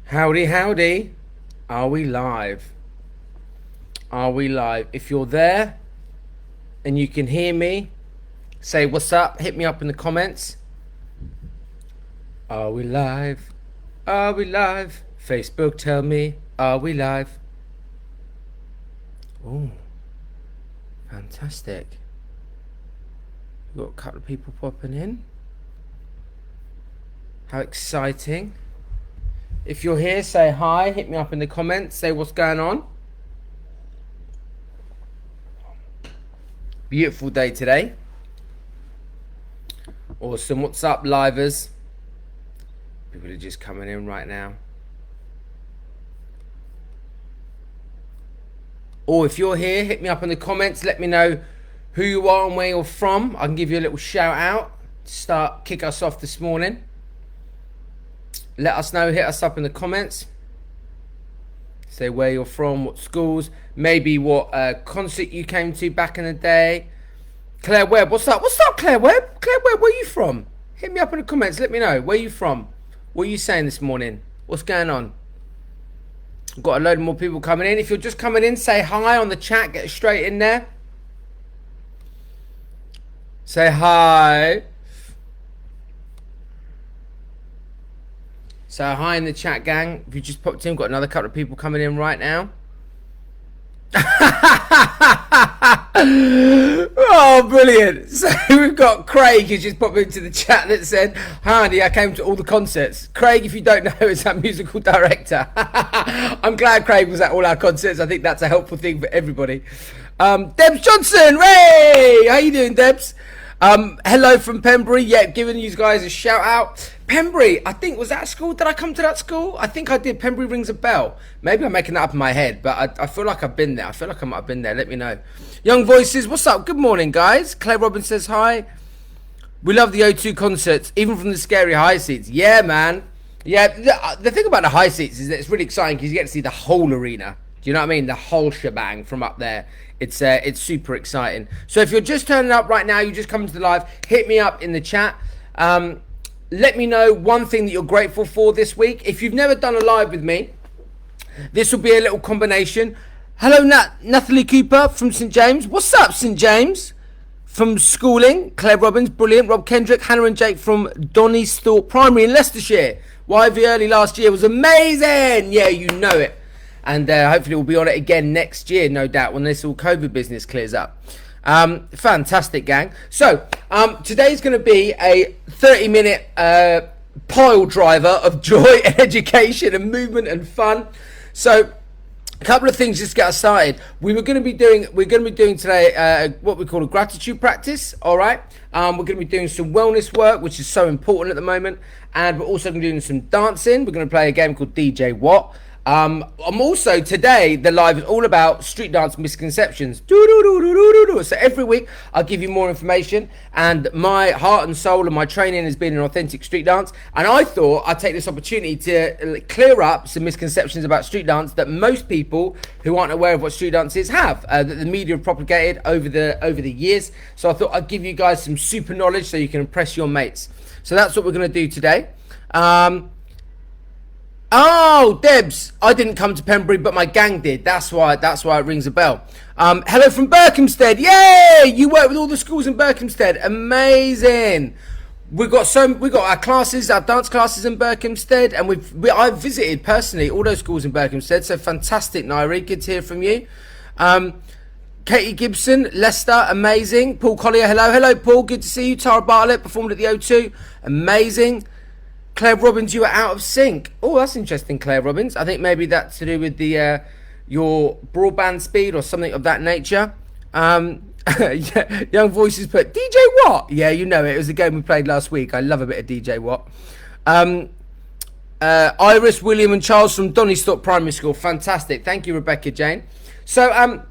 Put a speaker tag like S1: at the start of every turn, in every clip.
S1: Howdy, howdy. Are we live? Are we live? If you're there and you can hear me, say what's up. Hit me up in the comments. Are we live? Are we live? Facebook, tell me, are we live? Oh, fantastic. We've got a couple of people popping in. How exciting. If you're here, say hi, hit me up in the comments, say what's going on. Beautiful day today. Awesome. What's up, livers? People are just coming in right now. Or if you're here, hit me up in the comments, let me know who you are and where you're from. I can give you a little shout out to kick us off this morning. Let us know, hit us up in the comments. Say where you're from, what schools, maybe what concert you came to back in the day. Claire Webb, what's up? What's up, Claire Webb? Claire Webb, where are you from? Hit me up in the comments, let me know. Where are you from? What are you saying this morning? What's going on? Got a load more people coming in. If you're just coming in, say hi on the chat, get straight in there. Say hi. So hi in the chat, gang. If you just popped in, got another couple of people coming in right now. Oh, brilliant. So we've got Craig who just popped into the chat that said, hi Andy, I came to all the concerts. Craig, if you don't know, is our musical director. I'm glad Craig was at all our concerts. I think that's a helpful thing for everybody. Debs Johnson, Ray! How you doing, Debs? Hello from Pembury. Yeah, giving you guys a shout out. Pembury, I think, was that school? Did I come to that school? I think I did. Pembury rings a bell. Maybe I'm making that up in my head, but I feel like I've been there. I feel like I might have been there. Let me know. Young Voices, what's up? Good morning, guys. Claire Robbins says hi. We love the O2 concerts, even from the scary high seats. Yeah, man. Yeah, the thing about the high seats is that it's really exciting because you get to see the whole arena. Do you know what I mean? The whole shebang from up there. It's super exciting. So if you're just turning up right now, you just come to the live, hit me up in the chat. Let me know one thing that you're grateful for this week. If you've never done a live with me, this will be a little combination. Hello, Natalie Cooper from St. James. What's up, St. James? From schooling, Claire Robbins, brilliant. Rob Kendrick, Hannah and Jake from Donysthorpe Primary in Leicestershire. YV early last year was amazing. Yeah, you know it. And hopefully we'll be on it again next year, no doubt, when this all COVID business clears up. Fantastic, gang. So today's going to be a 30-minute pile driver of joy and education and movement and fun. So a couple of things just to get us started. We're going to be doing today what we call a gratitude practice. All right. We're going to be doing some wellness work, which is so important at the moment, and we're also going to be doing some dancing. We're going to play a game called DJ What. I'm also, today, the live is all about street dance misconceptions. So every week, I'll give you more information, and my heart and soul and my training has been in authentic street dance, and I thought I'd take this opportunity to clear up some misconceptions about street dance that most people who aren't aware of what street dance is have, that the media have propagated over the years. So I thought I'd give you guys some super knowledge so you can impress your mates. So that's what we're going to do today. Oh, Debs, I didn't come to Pembury, but my gang did. That's why it rings a bell. Hello from Berkhamsted. Yay! You work with all the schools in Berkhamsted. Amazing. We got our classes, our dance classes in Berkhamsted, and I've visited personally all those schools in Berkhamsted. So fantastic, Nairi. Good to hear from you. Katie Gibson, Leicester, amazing. Paul Collier, hello, Paul. Good to see you. Tara Bartlett performed at the O2, amazing. Claire Robbins, you are out of sync. Oh, that's interesting, Claire Robbins. I think maybe that's to do with the your broadband speed or something of that nature. Yeah, Young Voices put DJ What? Yeah, you know it. It was the game we played last week. I love a bit of DJ What. Iris, William, and Charles from Donysthorpe Primary School. Fantastic. Thank you, Rebecca Jane. So,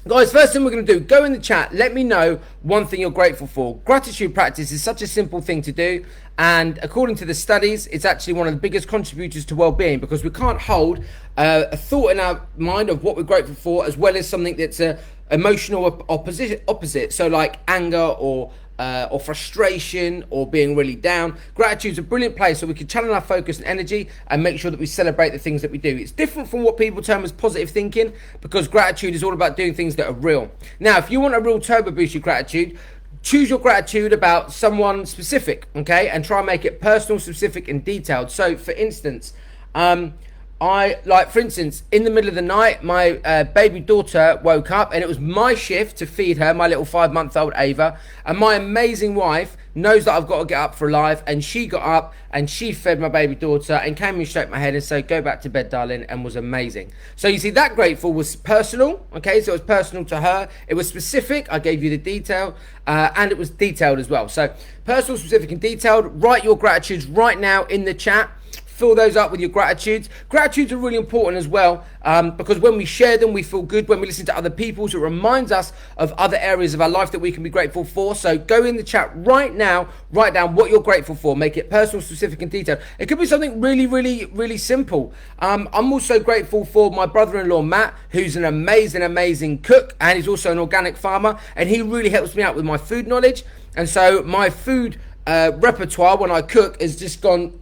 S1: guys, first thing we're going to do, go in the chat, let me know one thing you're grateful for. Gratitude practice is such a simple thing to do, and according to the studies, it's actually one of the biggest contributors to well-being, because we can't hold a thought in our mind of what we're grateful for as well as something that's a emotional opposite, so like anger or or frustration or being really down. Gratitude's a brilliant place so we can channel our focus and energy and make sure that we celebrate the things that we do. It's different from what people term as positive thinking, because gratitude is all about doing things that are real. Now, if you want a real turbo boost your gratitude, choose your gratitude about someone specific, okay? And try and make it personal, specific, and detailed. So, for instance, for instance, in the middle of the night, my baby daughter woke up and it was my shift to feed her, my little 5-month-old Ava. And my amazing wife knows that I've got to get up for a live. And she got up and she fed my baby daughter and came and stroked my head and said, "Go back to bed, darling," and was amazing. So you see, that grateful was personal, okay? So it was personal to her. It was specific. I gave you the detail and it was detailed as well. So personal, specific, and detailed. Write your gratitudes right now in the chat. Fill those up with your gratitudes. Gratitudes are really important as well, because when we share them, we feel good. When we listen to other people's, it reminds us of other areas of our life that we can be grateful for. So go in the chat right now, write down what you're grateful for. Make it personal, specific, and detailed. It could be something really, really, really simple. I'm also grateful for my brother-in-law, Matt, who's an amazing, amazing cook, and he's also an organic farmer, and he really helps me out with my food knowledge. And so my food repertoire when I cook has just gone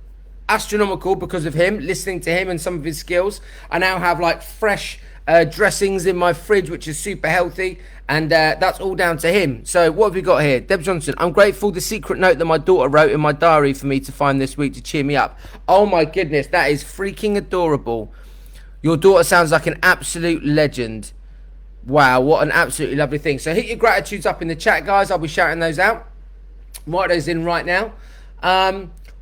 S1: astronomical because of him, listening to him and some of his skills. I now have like fresh dressings in my fridge, which is super healthy, and that's all down to him. So what have we got here? Deb Johnson: "I'm grateful the secret note that my daughter wrote in my diary for me to find this week to cheer me up." Oh my goodness, that is freaking adorable. Your daughter sounds like an absolute legend. Wow, what an absolutely lovely thing. So hit your gratitudes up in the chat, guys. I'll be shouting those out. Write those in right now.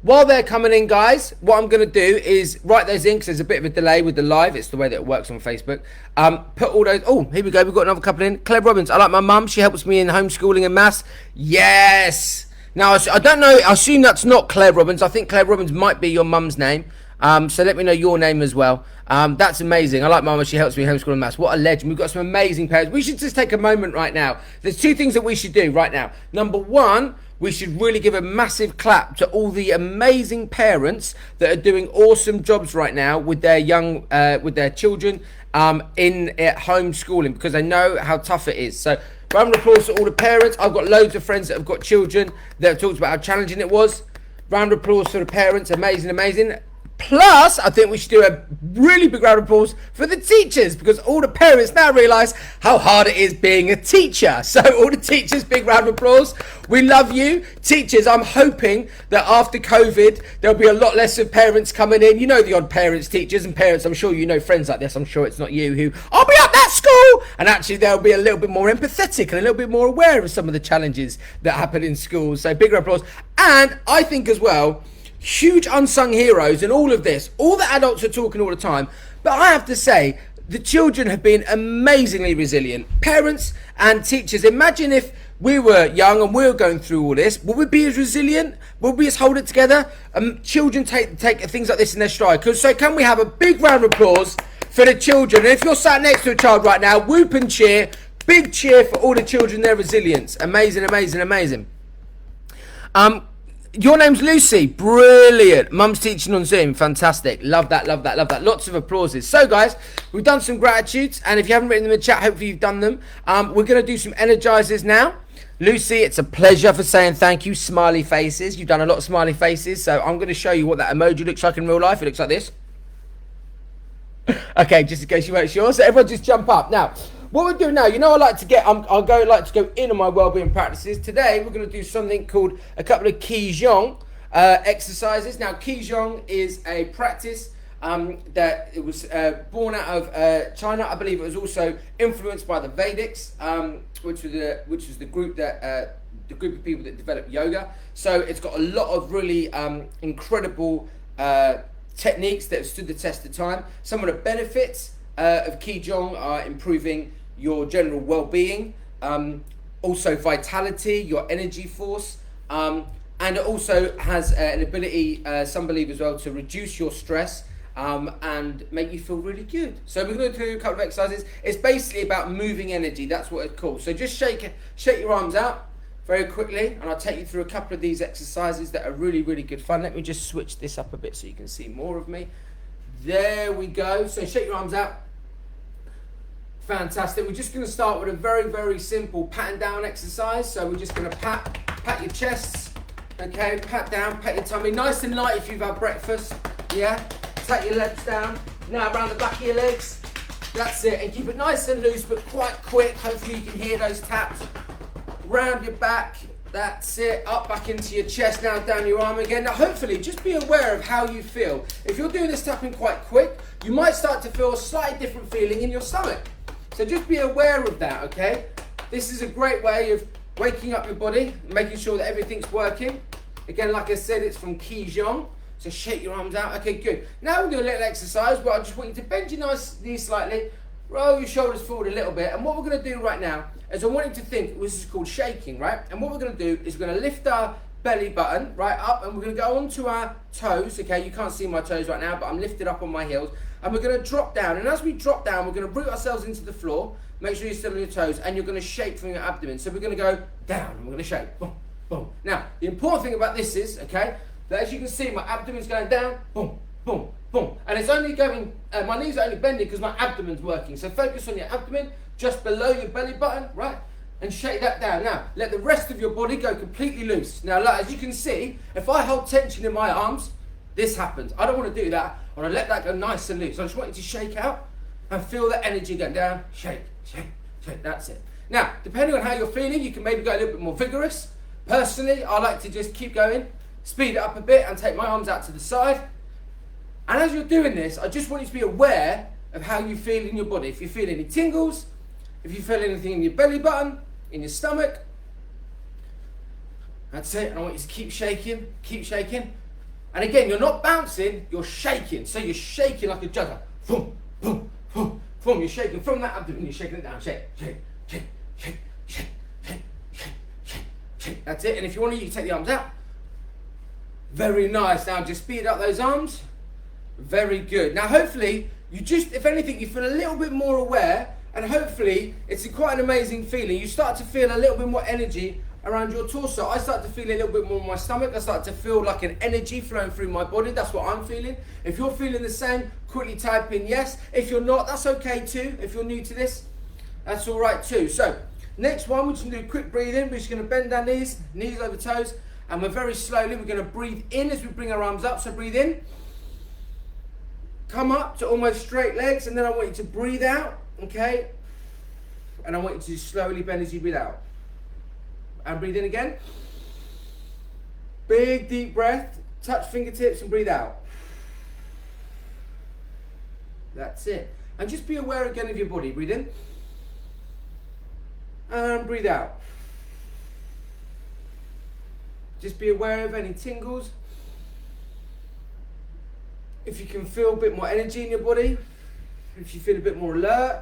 S1: While they're coming in, guys, what I'm going to do is write those in, because there's a bit of a delay with the live. It's the way that it works on Facebook. Put all those... Oh, here we go. We've got another couple in. Claire Robbins: "I like my mum. She helps me in homeschooling and maths." Yes! Now, I don't know. I assume that's not Claire Robbins. I think Claire Robbins might be your mum's name. So let me know your name as well. That's amazing. I like my mum. She helps me homeschool and maths. What a legend. We've got some amazing parents. We should just take a moment right now. There's 2 things that we should do right now. Number 1, we should really give a massive clap to all the amazing parents that are doing awesome jobs right now with their with their children in homeschooling, because they know how tough it is. So round of applause to all the parents. I've got loads of friends that have got children that have talked about how challenging it was. Round of applause to the parents. Amazing, amazing. Plus, I think we should do a really big round of applause for the teachers, because all the parents now realise how hard it is being a teacher. So all the teachers, big round of applause. We love you. Teachers, I'm hoping that after COVID, there'll be a lot less of parents coming in. You know the odd parents, teachers, and parents. I'm sure you know friends like this. I'm sure it's not you who, "I'll be at that school." And actually, they'll be a little bit more empathetic and a little bit more aware of some of the challenges that happen in schools. So big round of applause. And I think as well, huge unsung heroes in all of this. All the adults are talking all the time, but I have to say, the children have been amazingly resilient. Parents and teachers, imagine if we were young and we were going through all this. Would we be as resilient? Would we just hold it together? Children take things like this in their stride. So can we have a big round of applause for the children? And if you're sat next to a child right now, whoop and cheer. Big cheer for all the children, their resilience. Amazing, amazing, amazing. Your name's Lucy. Brilliant. Mum's teaching on Zoom. Fantastic. Love that, love that, love that. Lots of applauses. So, guys, we've done some gratitudes, and if you haven't written them in the chat, hopefully you've done them. We're going to do some energizers now. Lucy, it's a pleasure for saying thank you. Smiley faces. You've done a lot of smiley faces, so I'm going to show you what that emoji looks like in real life. It looks like this. Okay, just in case you weren't sure. So everyone just jump up. Now, what we're doing now, you know, I like to go in on my wellbeing practices. Today, we're going to do something called a couple of Qigong exercises. Now, Qigong is a practice that it was born out of China. I believe it was also influenced by the Vedics, which was the group that the group of people that developed yoga. So it's got a lot of really incredible techniques that have stood the test of time. Some of the benefits of Qigong are improving your general well-being, also vitality, your energy force, and it also has an ability, some believe as well, to reduce your stress and make you feel really good. So we're going to do a couple of exercises. It's basically about moving energy. That's what it's called. So just shake your arms out very quickly, and I'll take you through a couple of these exercises that are really, really good fun. Let me just switch this up a bit so you can see more of me. There we go. So shake your arms out. Fantastic. We're just going to start with a very, very simple pat and down exercise. So we're just going to pat Pat your chests. Okay, pat down, pat your tummy. Nice and light if you've had breakfast. Yeah. Take your legs down. Now around the back of your legs. That's it. And keep it nice and loose, but quite quick. Hopefully you can hear those taps. Round your back. That's it. Up back into your chest. Now down your arm again. Now hopefully just be aware of how you feel. If you're doing this tapping quite quick, you might start to feel a slightly different feeling in your stomach. So just be aware of that, okay? This is a great way of waking up your body, making sure that everything's working. Again, like I said, it's from Qigong. So shake your arms out. Okay, good. Now we'll do a little exercise where I just want you to bend your knees slightly, roll your shoulders forward a little bit. And what we're going to do right now is I want you to think, this is called shaking, right? And what we're going to do is we're going to lift our belly button right up, and we're going to go onto our toes. Okay, you can't see my toes right now, but I'm lifted up on my heels. And we're going to drop down. And as we drop down, we're going to root ourselves into the floor. Make sure you're still on your toes, and you're going to shake from your abdomen. So we're going to go down, and we're going to shake. Boom, boom. Now, the important thing about this is, okay, that as you can see, my abdomen's going down, boom, boom, boom. And it's only going, my knees are only bending because my abdomen's working. So focus on your abdomen, just below your belly button, right? And shake that down. Now, let the rest of your body go completely loose. Now, like, as you can see, if I hold tension in my arms, this happens. I don't want to do that. I want to let that go nice and loose. I just want you to shake out and feel the energy going down. Shake, shake, shake. That's it. Now, depending on how you're feeling, you can maybe go a little bit more vigorous. Personally, I like to just keep going, speed it up a bit, and take my arms out to the side. And as you're doing this, I just want you to be aware of how you feel in your body. If you feel any tingles, if you feel anything in your belly button, in your stomach, that's it. And I want you to keep shaking, keep shaking. And again, you're not bouncing, you're shaking. So you're shaking like a jugger. Boom, boom, boom, boom. You're shaking from that abdomen, you're shaking it down. Shake, shake, shake, shake, shake, shake, shake, shake, shake. That's it. And if you want to, you can take the arms out. Very nice. Now just speed up those arms. Very good. Now hopefully, you just, if anything, you feel a little bit more aware, and hopefully it's quite an amazing feeling. You start to feel a little bit more energy around your torso. I start to feel a little bit more in my stomach. I start to feel like an energy flowing through my body. That's what I'm feeling. If you're feeling the same, quickly type in yes. If you're not, that's okay too. If you're new to this, that's all right too. So next one, we're just going to do quick breathing. We're just going to bend our knees, knees over toes, and we're very slowly, we're going to breathe in as we bring our arms up. So breathe in, come up to almost straight legs, and then I want you to breathe out, okay? And I want you to slowly bend as you breathe out. And breathe in again. Big deep breath, touch fingertips and breathe out. That's it. And just be aware again of your body. Breathe in. And breathe out. Just be aware of any tingles. If you can feel a bit more energy in your body, if you feel a bit more alert.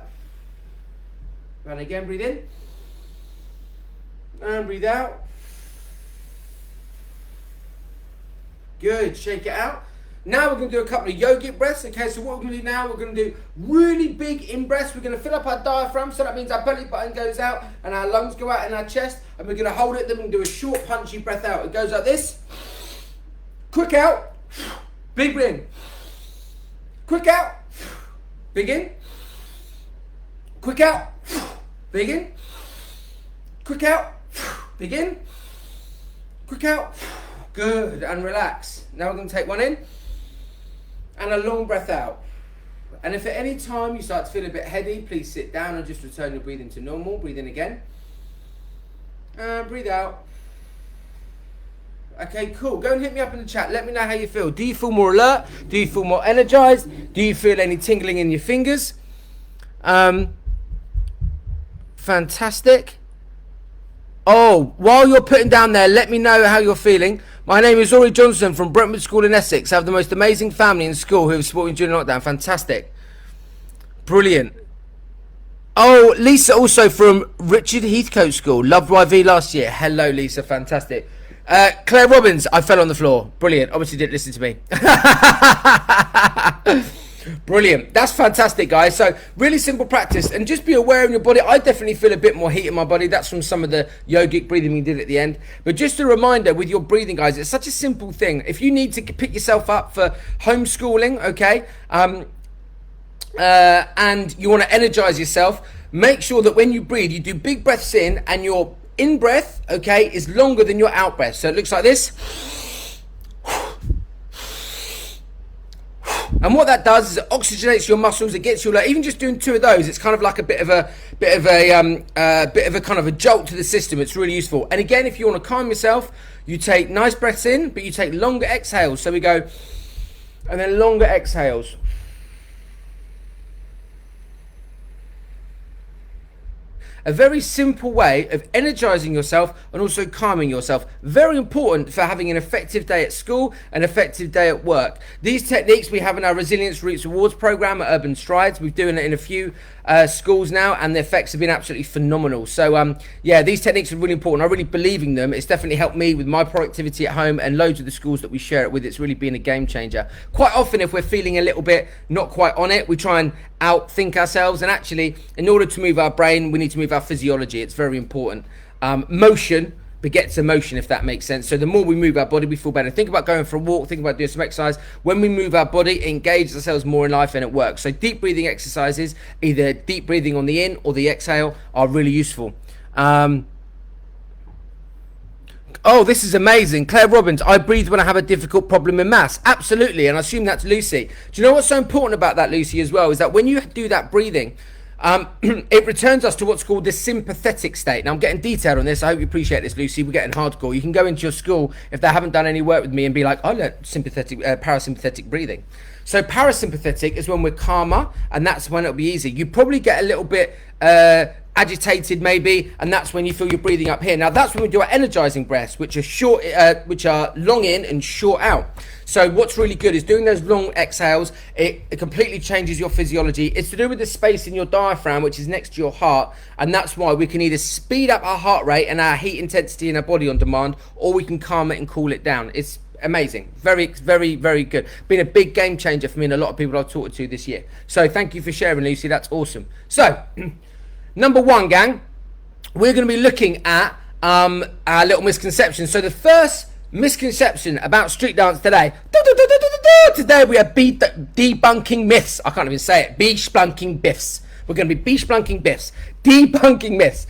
S1: And again, breathe in. And breathe out. Good, shake it out. Now we're going to do a couple of yogic breaths. Okay, so what we're going to do now, we're going to do really big in-breaths. We're going to fill up our diaphragm, so that means our belly button goes out and our lungs go out in our chest. And we're going to hold it, then we're going to do a short punchy breath out. It goes like this. Quick out. Big in. Quick out. Big in. Quick out. Big in. Quick out. Big in. Quick out. Good. And relax. Now we're going to take one in. And a long breath out. And if at any time you start to feel a bit heady, please sit down and just return your breathing to normal. Breathe in again. And breathe out. Okay, cool. Go and hit me up in the chat. Let me know how you feel. Do you feel more alert? Do you feel more energized? Do you feel any tingling in your fingers? Fantastic. Oh, while you're putting down there, let me know how you're feeling. My name is Ori Johnson from Brentwood School in Essex. I have the most amazing family in school who have supported me during lockdown. Fantastic. Brilliant. Oh, Lisa also from Richard Heathcote School. Loved YV last year. Hello, Lisa. Fantastic. Claire Robbins, I fell on the floor. Brilliant. Obviously didn't listen to me. Brilliant. That's fantastic, guys. So really simple practice, and just be aware of your body. I definitely feel a bit more heat in my body. That's from some of the yogic breathing we did at the end. But just a reminder with your breathing, guys, it's such a simple thing. If you need to pick yourself up for homeschooling, okay, and you want to energize yourself, make sure that when you breathe, you do big breaths in and you're in breath, okay, is longer than your out breath. So it looks like this. And what that does is it oxygenates your muscles. It gets you, like, even just doing 2 of those, it's kind of like a bit of a kind of a jolt to the system. It's really useful. And again, if you want to calm yourself, you take nice breaths in, but you take longer exhales. So we go, and then longer exhales. A very simple way of energizing yourself and also calming yourself. Very important for having an effective day at school, an effective day at work. These techniques we have in our Resilience Roots Awards program at Urban Strides. We're doing it in a few schools now, and the effects have been absolutely phenomenal. So yeah, these techniques are really important. I really believe in them. It's definitely helped me with my productivity at home and loads of the schools that we share it with. It's really been a game changer. Quite often, if we're feeling a little bit not quite on it, we try and outthink ourselves, and actually, in order to move our brain, we need to move our physiology. It's very important. Motion begets emotion, if that makes sense. So the more we move our body, we feel better. Think about going for a walk, think about doing some exercise. When we move our body, it engages ourselves more in life and it works. So deep breathing exercises, either deep breathing on the in or the exhale, are really useful. Oh, this is amazing. Claire Robbins, I breathe when I have a difficult problem in maths. Absolutely, and I assume that's Lucy. Do you know what's so important about that, Lucy, as well, is that when you do that breathing, it returns us to what's called the sympathetic state. Now, I'm getting detailed on this. I hope you appreciate this, Lucy. We're getting hardcore. You can go into your school, if they haven't done any work with me, and be like, I learned parasympathetic breathing. So parasympathetic is when we're calmer, and that's when it'll be easy. You probably get a little bit agitated maybe, and that's when you feel you're breathing up here. Now that's when we do our energizing breaths, which are short, which are long in and short out. So what's really good is doing those long exhales. It completely changes your physiology. It's to do with the space in your diaphragm, which is next to your heart, and that's why we can either speed up our heart rate and our heat intensity in our body on demand, or we can calm it and cool it down. It's amazing. Very, very, very good. Been a big game changer for me and a lot of people I've talked to this year. So thank you for sharing, Lucy. That's awesome. So number one, gang, we're going to be looking at our little misconceptions. So the first misconception about street dance today we are debunking myths. I can't even say it. Be-splunking biffs. We're going to be be-splunking biffs. Debunking myths.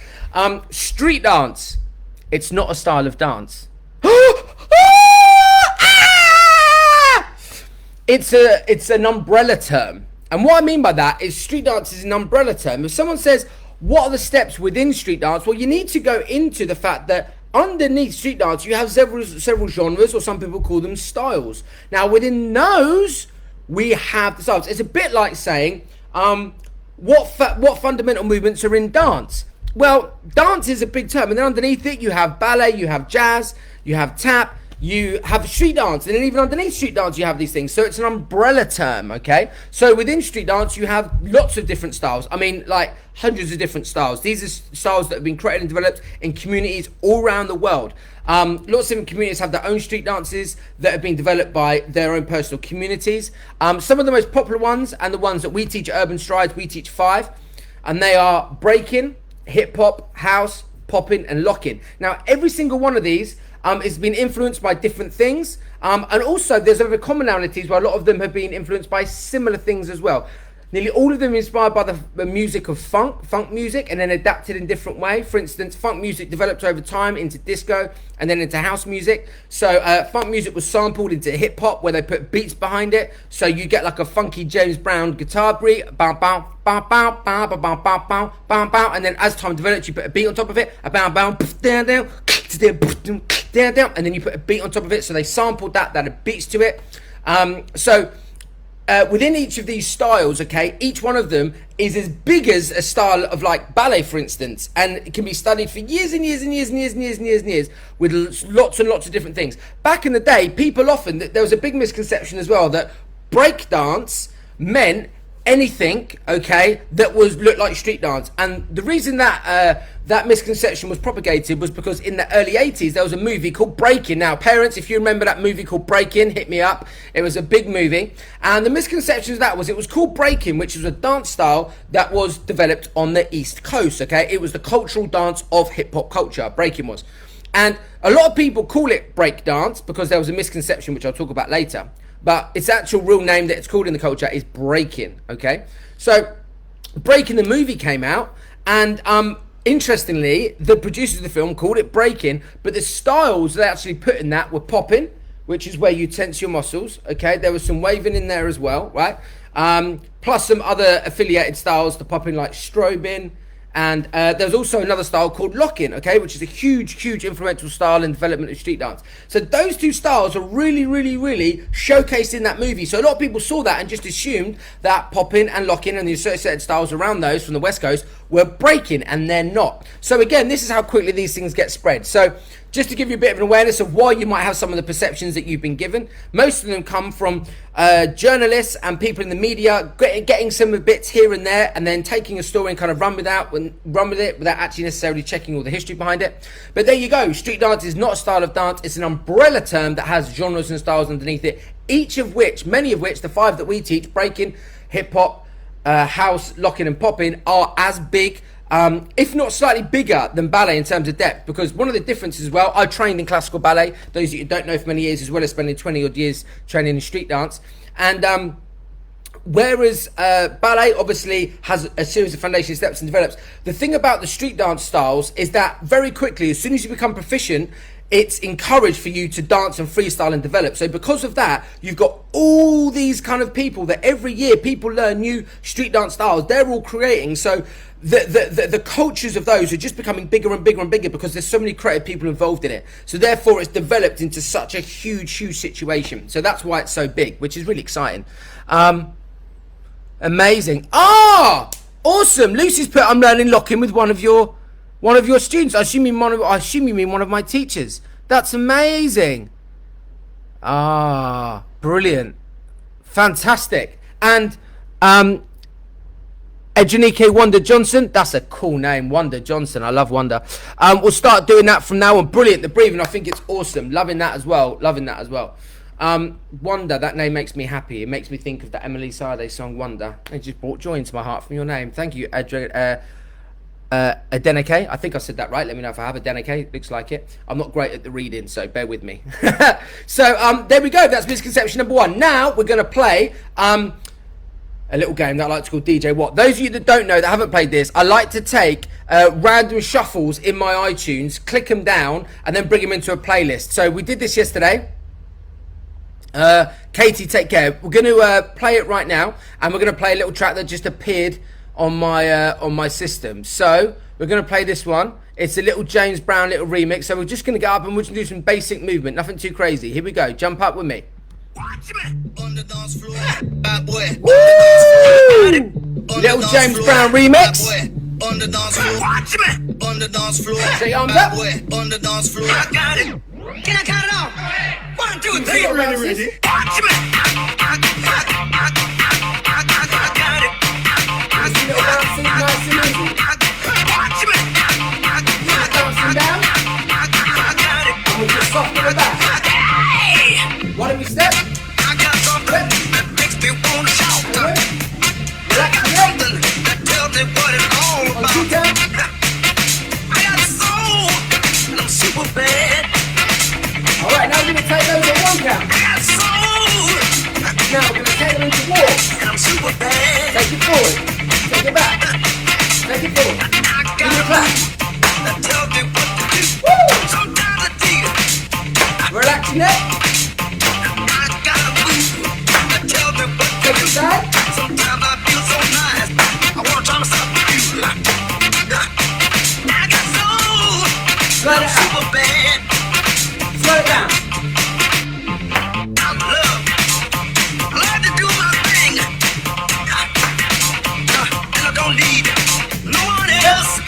S1: Street dance, it's not a style of dance. It's an umbrella term. And what I mean by that is street dance is an umbrella term. If someone says, what are the steps within street dance? Well, you need to go into the fact that underneath street dance, you have several genres, or some people call them styles. Now, within those, we have the styles. It's a bit like saying, what fundamental movements are in dance? Well, dance is a big term, and then underneath it, you have ballet, you have jazz, you have tap, you have street dance, and then even underneath street dance you have these things. So it's an umbrella term, okay? So within street dance you have lots of different styles. I mean, like hundreds of different styles. These are styles that have been created and developed in communities all around the world. Lots of different communities have their own street dances that have been developed by their own personal communities. Some of the most popular ones, and the ones that we teach at Urban Strides, we teach 5, and they are breaking, hip hop, house, popping, and locking. Now every single one of these it's been influenced by different things, and also there's other commonalities where a lot of them have been influenced by similar things as well. Nearly all of them inspired by the music of funk music, and then adapted in different way. For instance, funk music developed over time into disco and then into house music. So funk music was sampled into hip hop, where they put beats behind it. So you get like a funky James Brown guitar beat, bow bow bow bow bow bow bow bow bow bow bow, and then as time developed, you put a beat on top of it, a bow bow down down down down, and then you put a beat on top of it. So they sampled that had beats to it. Within each of these styles, okay, each one of them is as big as a style of like ballet, for instance, and it can be studied for years and years and years and years and years and years and years with lots and lots of different things. Back in the day, people often, there was a big misconception as well that break dance meant anything, okay, that looked like street dance. And the reason that that misconception was propagated was because in the early 80s there was a movie called Breakin'. Now parents, if you remember that movie called Breakin', hit me up. It was a big movie, and the misconception of that was it was called Breakin', which was a dance style that was developed on the East Coast, okay. It was the cultural dance of hip-hop culture, Breakin' was. And a lot of people call it break dance because there was a misconception, which I'll talk about later. But its actual real name that it's called in the culture is breaking, okay? So Breaking the movie came out, and interestingly, the producers of the film called it breaking, but the styles they actually put in that were popping, which is where you tense your muscles. Okay, there was some waving in there as well, right? Plus some other affiliated styles to pop in, like strobing. And there's also another style called locking, okay, which is a huge influential style in development of street dance. So those two styles are really showcased in that movie. So a lot of people saw that and just assumed that popping and locking and the associated styles around those from the West Coast were breaking, and they're not. So again, this is how quickly these things get spread. So just to give you a bit of an awareness of why you might have some of the perceptions that you've been given, most of them come from journalists and people in the media getting some bits here and there, and then taking a story and kind of run with it without actually necessarily checking all the history behind it. But there you go. Street dance is not a style of dance. It's an umbrella term that has genres and styles underneath it, many of which, the 5 that we teach, breaking, hip hop, house, locking and popping, are as big, if not slightly bigger than ballet in terms of depth. Because one of the differences as well, I trained in classical ballet, those that you don't know, for many years, as well as spending 20 odd years training in street dance. And whereas ballet obviously has a series of foundation steps and develops, the thing about the street dance styles is that very quickly, as soon as you become proficient, it's encouraged for you to dance and freestyle and develop. So because of that, you've got all these kind of people that every year people learn new street dance styles. They're all creating. So the cultures of those are just becoming bigger and bigger and bigger because there's so many creative people involved in it. So therefore it's developed into such a huge situation. So that's why it's so big, which is really exciting. Amazing. Awesome. Lucy's put, I'm learning locking with one of your students. I assume you mean one of my teachers. That's amazing. Brilliant. Fantastic. And Ejanike Wonder Johnson. That's a cool name, Wonder Johnson. I love Wonder. We'll start doing that from now on. Brilliant. The breathing, I think it's awesome. Loving that as well. Wonder, that name makes me happy. It makes me think of the Emily Sade song Wonder. It just brought joy into my heart from your name. Thank you, Adenike. I think I said that right. Let me know if I have. Adenike, looks like it. I'm not great at the reading, so bear with me. So there we go. That's misconception number 1. Now we're going to play a little game that I like to call DJ What. Those of you that don't know, that haven't played this, I like to take random shuffles in my iTunes, click them down, and then bring them into a playlist. So we did this yesterday. Katie, take care. We're going to play it right now, and we're going to play a little track that just appeared on my system. So we're going to play this one. It's a little James Brown little remix. So we're just going to get up and we're going to do some basic movement, nothing too crazy. Here we go. Jump up with me. Woo! Little James Brown remix. Say arms up. Can I count it off? 1, 2, 3. Ready. Why don't we step? I got something that makes me want to shout. Relax your legs. That tells me what it's all about. I got soul, and I'm super bad. All right, now we're going to take those at 1 count. I got soul. Now we're going to take them into walk. And I'm super bad. Take it forward. Take it back. Take it forward. Give me a clap. That tells me what to do. Woo! Sometimes I dig it. Relax your neck. Sometimes I feel so nice. I want to try to stop you. I got soul. I'm super bad. Slow it down. I'm love. I like to do my thing. And I don't need no one else.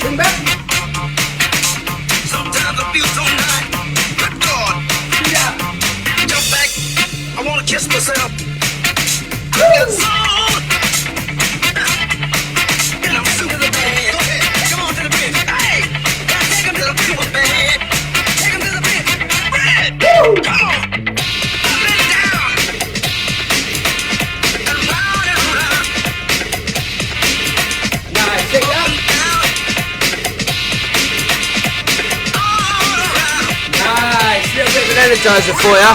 S1: Bring back. Sometimes I feel so nice. Good God. Yeah. Jump back. I want to kiss myself. I got soul, and I'm super bad. Go ahead, come on to the bench. Hey, gotta take him to the super bad. Take him to the bench. Red, come on, put it down. And round and round. Nice, take it up. All around. Nice, little bit of an energizer for you.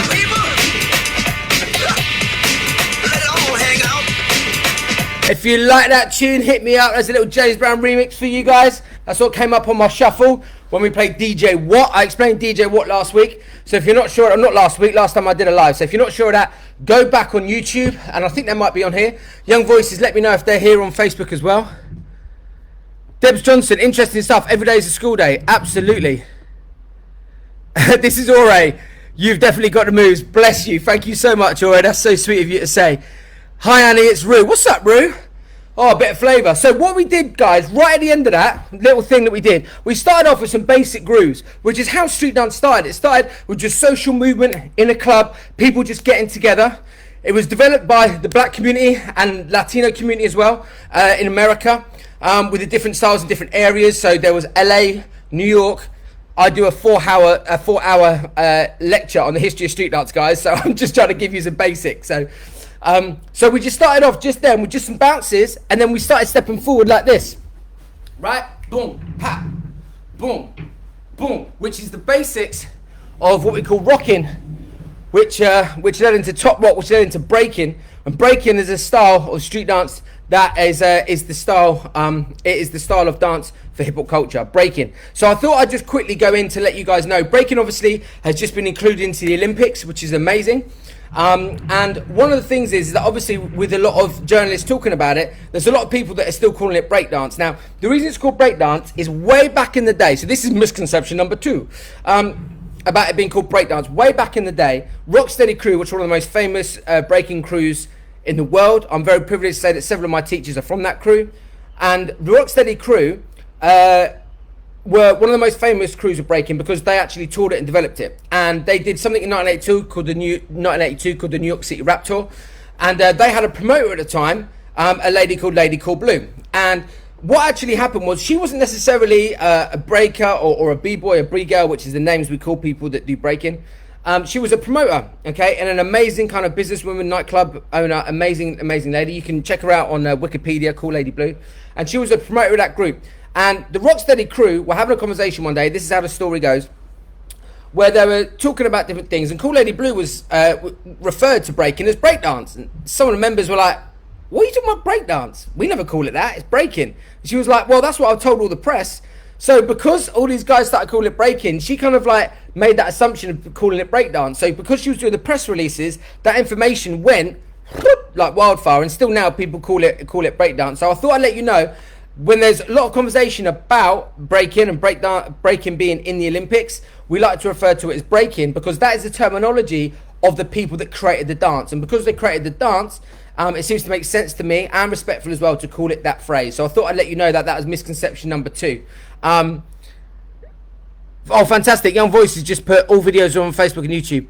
S1: If you like that tune, hit me up. There's a little James Brown remix for you guys. That's what came up on my shuffle when we played DJ What. I explained DJ What last week. So if you're not sure, not last week, last time I did a live. So if you're not sure of that, go back on YouTube, and I think they might be on here. Young Voices, let me know if they're here on Facebook as well. Debs Johnson, interesting stuff. Every day is a school day. Absolutely. This is Ore. You've definitely got the moves. Bless you. Thank you so much, Ore. That's so sweet of you to say. Hi, Annie. It's Rue. What's up, Rue? Oh, a bit of flavour. So what we did, guys, right at the end of that little thing that we did, we started off with some basic grooves, which is how street dance started. It started with just social movement in a club, people just getting together. It was developed by the black community and Latino community as well in America, with the different styles in different areas. So there was LA, New York. I do a four-hour lecture on the history of street dance, guys. So I'm just trying to give you some basics. So we just started off just then with just some bounces, and then we started stepping forward like this, right? Boom, pa, boom, boom, which is the basics of what we call rocking, which led into top rock, which led into breaking. And breaking is a style of street dance that is the style. It is the style of dance for hip hop culture, breaking. So I thought I'd just quickly go in to let you guys know. Breaking obviously has just been included into the Olympics, which is amazing. And one of the things is that obviously with a lot of journalists talking about it, there's a lot of people that are still calling it breakdance. Now, the reason it's called breakdance is way back in the day. So this is misconception number 2 about it being called breakdance. Way back in the day, Rocksteady Crew, which are one of the most famous breaking crews in the world. I'm very privileged to say that several of my teachers are from that crew. And the Rocksteady Crew were one of the most famous crews of breaking because they actually toured it and developed it. And they did something in 1982 called the New York City Rap Tour. And they had a promoter at the time, a lady called Lady Called Blue. And what actually happened was she wasn't necessarily a breaker or a b-boy, a b-girl, which is the names we call people that do breaking. She was a promoter, okay, and an amazing kind of businesswoman, nightclub owner, amazing lady. You can check her out on Wikipedia, Call Lady Blue. And she was a promoter of that group. And the Rocksteady Crew were having a conversation one day, this is how the story goes, where they were talking about different things, and Cool Lady Blue was referred to breaking as breakdance. And some of the members were like, what are you talking about breakdance? We never call it that, it's breaking. And she was like, well, that's what I told all the press. So because all these guys started calling it breaking, she kind of like made that assumption of calling it breakdance. So because she was doing the press releases, that information went like wildfire, and still now people call it breakdance. So I thought I'd let you know, when there's a lot of conversation about breaking and breaking being in the Olympics, we like to refer to it as breaking because that is the terminology of the people that created the dance. And because they created the dance, it seems to make sense to me and respectful as well to call it that phrase. So I thought I'd let you know that was misconception number 2. Oh, fantastic. Young Voices just put all videos on Facebook and YouTube.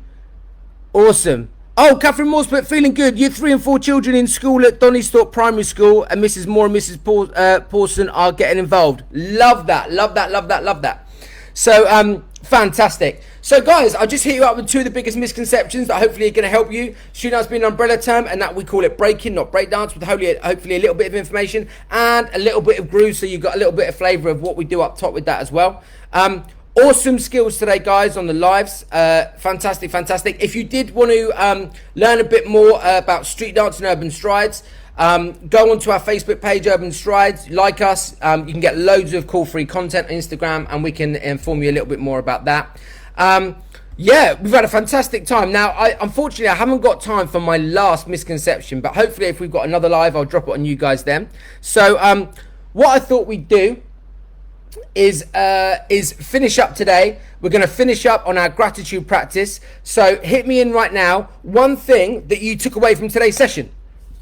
S1: Awesome. Oh, Catherine Moore's put feeling good. Year 3 and 4 children in school at Donnisthorpe Primary School, and Mrs. Moore and Mrs. Pawson are getting involved. Love that. Love that. Love that. Love that. So, fantastic. So, guys, I'll just hit you up with 2 of the biggest misconceptions that hopefully are going to help you. Street dance being an umbrella term, and that we call it breaking, not breakdance, with hopefully a little bit of information and a little bit of groove, so you've got a little bit of flavour of what we do up top with that as well. Awesome skills today, guys, on the lives. Fantastic. If you did want to learn a bit more about street dance and urban strides, go onto our Facebook page, Urban Strides, like us. You can get loads of cool free content on Instagram, and we can inform you a little bit more about that. Yeah, we've had a fantastic time. Now, unfortunately, I haven't got time for my last misconception, but hopefully if we've got another live, I'll drop it on you guys then. So what I thought we'd do is finish up today. We're going to finish up on our gratitude practice. So hit me in right now. One thing that you took away from today's session.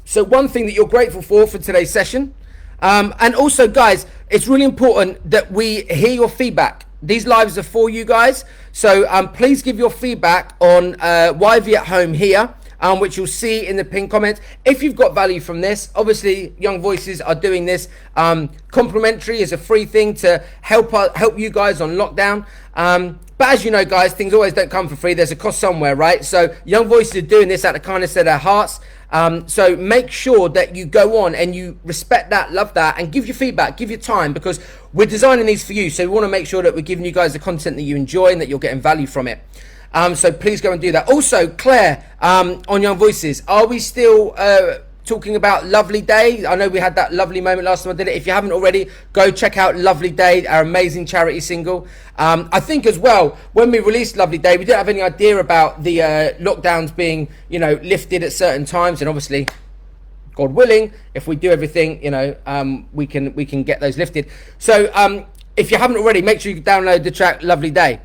S1: So one thing that you're grateful for today's session. And also, guys, it's really important that we hear your feedback. These lives are for you guys. So please give your feedback on YV at home here, which you'll see in the pinned comments. If you've got value from this, obviously Young Voices are doing this complimentary as a free thing to help you guys on lockdown. But as you know, guys, things always don't come for free. There's a cost somewhere, right? So Young Voices are doing this out of the kindness of their hearts. So make sure that you go on and you respect that, love that, and give your feedback, give your time, because we're designing these for you. So we want to make sure that we're giving you guys the content that you enjoy and that you're getting value from it. So please go and do that. Also, Claire, on Young Voices, are we still talking about Lovely Day. I know we had that lovely moment last time I did it. If you haven't already, go check out Lovely Day, our amazing charity single. I think as well, when we released Lovely Day, we didn't have any idea about the lockdowns being, lifted at certain times, and obviously, God willing, if we do everything, we can get those lifted. So if you haven't already, make sure you download the track Lovely Day.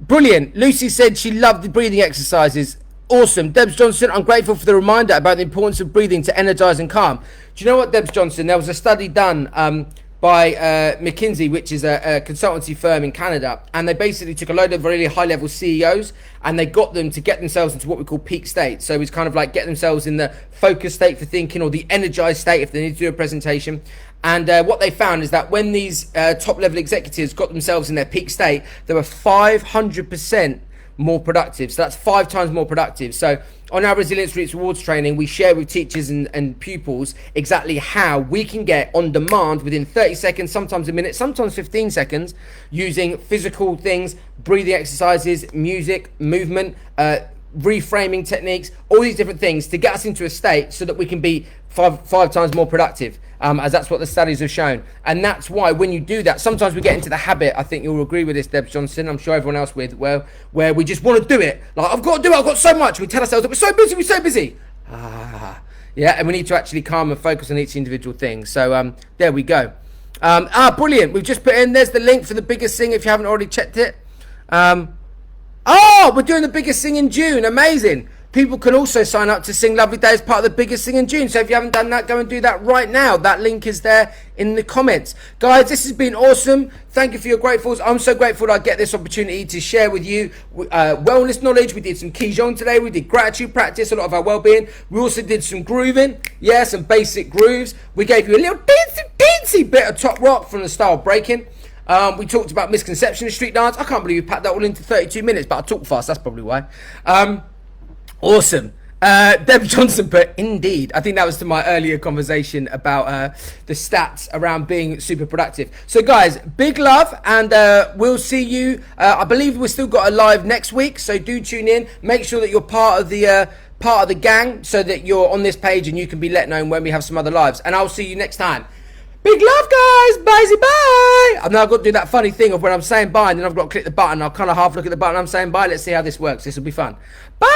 S1: Brilliant. Lucy said she loved the breathing exercises. Awesome. Debs Johnson, I'm grateful for the reminder about the importance of breathing to energize and calm. Do you know what, Debs Johnson? There was a study done by McKinsey, which is a consultancy firm in Canada, and they basically took a load of really high-level CEOs and they got them to get themselves into what we call peak state. So it's kind of like get themselves in the focus state for thinking, or the energized state if they need to do a presentation. And what they found is that when these top-level executives got themselves in their peak state, they were 500% more productive. So that's 5 times more productive. So on our Resilience Roots Rewards training, we share with teachers and pupils exactly how we can get on demand within 30 seconds, sometimes a minute, sometimes 15 seconds, using physical things, breathing exercises, music, movement, reframing techniques, all these different things to get us into a state so that we can be five times more productive, as that's what the studies have shown. And that's why when you do that, sometimes we get into the habit, I think you'll agree with this, Debs Johnson, I'm sure everyone else with, where we just want to do it. Like, I've got to do it, I've got so much. We tell ourselves that we're so busy. Yeah, and we need to actually calm and focus on each individual thing. So there we go. Brilliant. We've just put in, there's the link for the biggest thing if you haven't already checked it. We're doing the biggest thing in June. Amazing. People can also sign up to sing Lovely Day as part of the biggest thing in June. So if you haven't done that, go and do that right now. That link is there in the comments. Guys, this has been awesome. Thank you for your gratefuls. I'm so grateful that I get this opportunity to share with you wellness knowledge. We did some Qigong today. We did gratitude practice, a lot of our well-being. We also did some grooving. Yeah, some basic grooves. We gave you a little teensy bit of top rock from the style of breaking. We talked about misconception of street dance. I can't believe we packed that all into 32 minutes, but I talk fast. That's probably why. Awesome. Deb Johnson put, indeed. I think that was to my earlier conversation about the stats around being super productive. So guys, big love, and we'll see you. I believe we've still got a live next week, so do tune in. Make sure that you're part of the gang, so that you're on this page and you can be let know when we have some other lives. And I'll see you next time. Big love, guys. Bye. I've now got to do that funny thing of when I'm saying bye and then I've got to click the button. I'll kind of half look at the button. I'm saying bye. Let's see how this works. This will be fun. Bye.